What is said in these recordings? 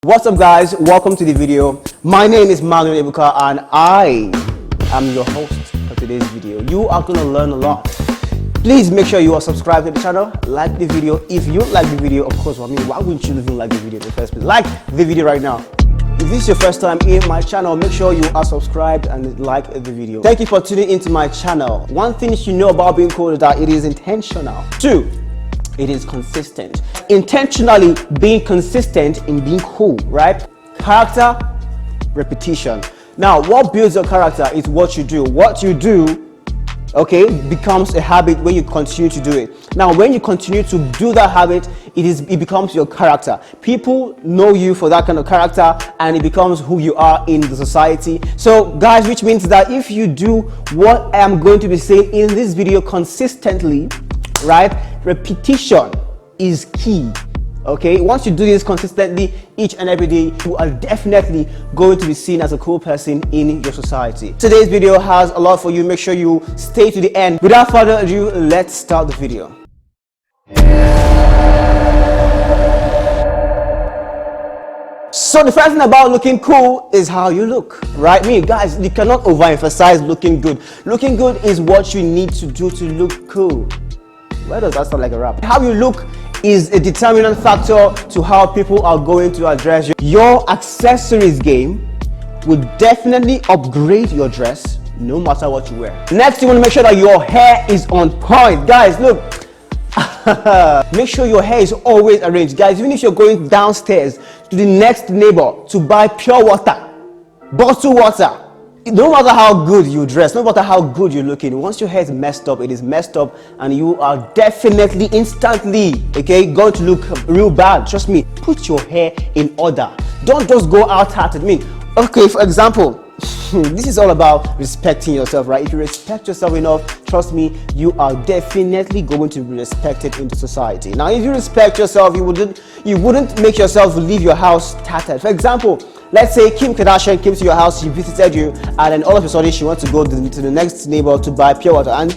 What's up guys, welcome to the video. My name is 𝐅𝐫𝐢𝐞𝐧𝐝 and I am your host for today's video. You are going to learn a lot. Please make sure you are subscribed to the channel, like the video. If you like the video, of course, why wouldn't you even like the video in the first place? Like the video right now. If this is your first time in my channel, make sure you are subscribed and like the video. Thank you for tuning into my channel. One thing you should know about being cool is that it is intentional. 2, it is consistent. Intentionally being consistent in being cool, right? Character, repetition. Now, what builds your character is what you do. What you do, okay, becomes a habit when you continue to do it. Now, when you continue to do that habit, it becomes your character. People know you for that kind of character and it becomes who you are in the society. So guys, which means that if you do what I am going to be saying in this video consistently, right, repetition is key. Okay, once you do this consistently each and every day, you are definitely going to be seen as a cool person in your society. Today's video has a lot for you. Make sure you stay to the end. Without further ado, let's start the video. So the first thing about looking cool is how you look, right? Guys, you cannot overemphasize looking good. Looking good is what you need to do to look cool. Why does that sound like a rap? How you look is a determinant factor to how people are going to address you. Your accessories game will definitely upgrade your dress no matter what you wear. Next, you want to make sure that your hair is on point. Guys, look. Make sure your hair is always arranged. Guys, even if you're going downstairs to the next neighbor to buy pure water, bottled water, no matter how good you dress, no matter how good you're looking, once your hair is messed up, it is messed up and you are definitely instantly, okay, going to look real bad. Trust me, put your hair in order. Don't just go out at me. Okay, for example, this is all about respecting yourself, right? If you respect yourself enough, trust me, you are definitely going to be respected in the society. Now, if you respect yourself, you wouldn't make yourself leave your house tattered. For example, let's say Kim Kardashian came to your house, she visited you, and then all of a sudden she wants to go to the next neighbor to buy pure water, and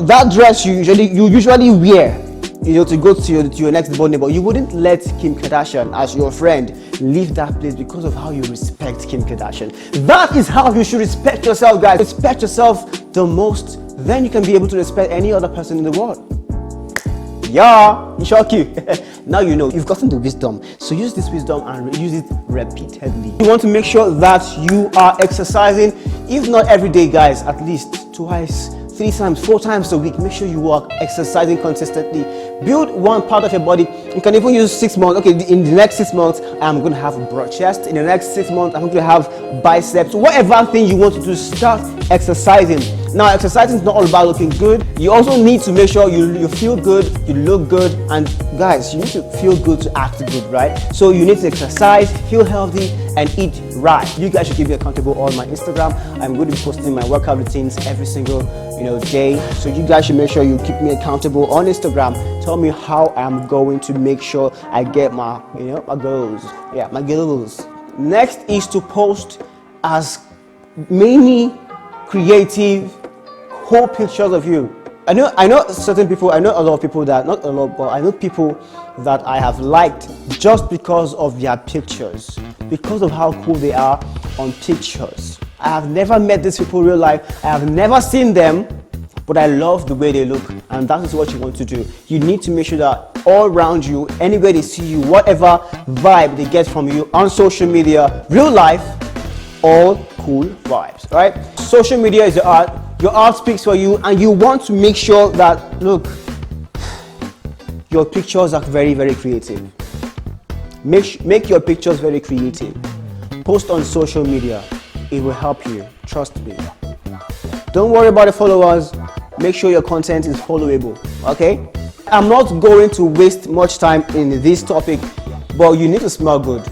that dress you usually wear, to go to your next door neighbor, you wouldn't let Kim Kardashian as your friend leave that place because of how you respect Kim Kardashian. That is how you should respect yourself, guys. Respect yourself the most, then you can be able to respect any other person in the world. Yeah, you shock you. Now you know, you've gotten the wisdom. So use this wisdom and use it repeatedly. You want to make sure that you are exercising, if not every day, guys, at least twice, 3 times, 4 times a week. Make sure you are exercising consistently. Build one part of your body. You can even use 6 months. Okay, in the next 6 months, I'm going to have a broad chest. In the next 6 months, I'm going to have biceps. Whatever thing you want to do, start exercising. Now, exercising is not all about looking good. You also need to make sure you feel good, you look good, and guys, you need to feel good to act good, right? So you need to exercise, feel healthy, and eat right. You guys should keep me accountable on my Instagram. I'm going to be posting my workout routines every single day. So you guys should make sure you keep me accountable on Instagram. Tell me how I'm going to make sure I get my my goals. Yeah, my goals. Next is to post as many creative whole pictures of you. I know certain people, I know a lot of people that, not a lot, but I know people that I have liked just because of their pictures, because of how cool they are on pictures. I have never met these people in real life. I have never seen them, but I love the way they look, and that is what you want to do. You need to make sure that all around you, anywhere they see you, whatever vibe they get from you on social media, real life, all cool vibes, right? Social media is your art. Your art speaks for you, and you want to make sure that, look, your pictures are very, very creative. Make your pictures very creative. Post on social media. It will help you. Trust me. Don't worry about the followers. Make sure your content is followable, okay? I'm not going to waste much time in this topic, but you need to smell good.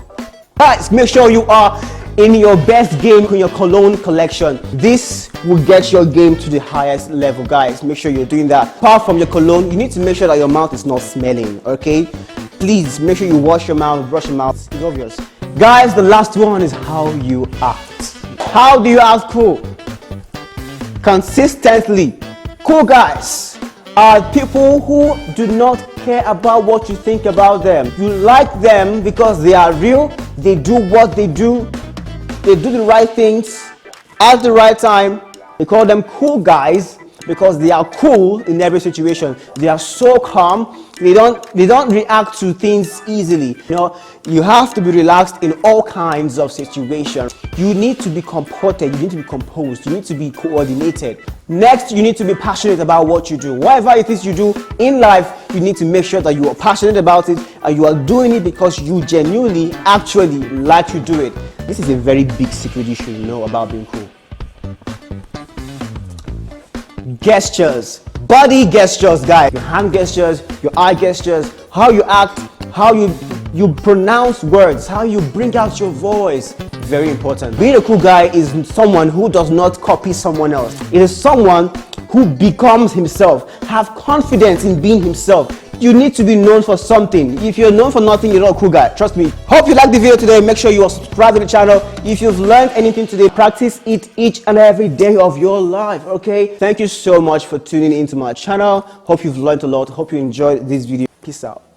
Guys, make sure you are in your best game in your cologne collection. This will get your game to the highest level, guys. Make sure you're doing that. Apart from your cologne, you need to make sure that your mouth is not smelling, okay? Please make sure you wash your mouth, brush your mouth. It's obvious. Guys, the last one is how you act. How do you act cool? Consistently. Cool guys are people who do not care about what you think about them. You like them because they are real, They do what they do. They do the right things at the right time. They call them cool guys because they are cool in every situation. They are so calm. They don't react to things easily. You know, you have to be relaxed in all kinds of situations. You need to be comported. You need to be composed. You need to be coordinated. Next, you need to be passionate about what you do. Whatever it is you do in life, you need to make sure that you are passionate about it and you are doing it because you genuinely, actually like to do it. This is a very big secret you should know about being cool. Gestures, body gestures, guys. Your hand gestures, your eye gestures, how you act, how you pronounce words, how you bring out your voice. Very important. Being a cool guy is someone who does not copy someone else. It is someone who becomes himself. Have confidence in being himself. You need to be known for something. If you're known for nothing, you're not a cool guy. Trust me. Hope you liked the video today. Make sure you are subscribed to the channel. If you've learned anything today, practice it each and every day of your life. Okay? Thank you so much for tuning into my channel. Hope you've learned a lot. Hope you enjoyed this video. Peace out.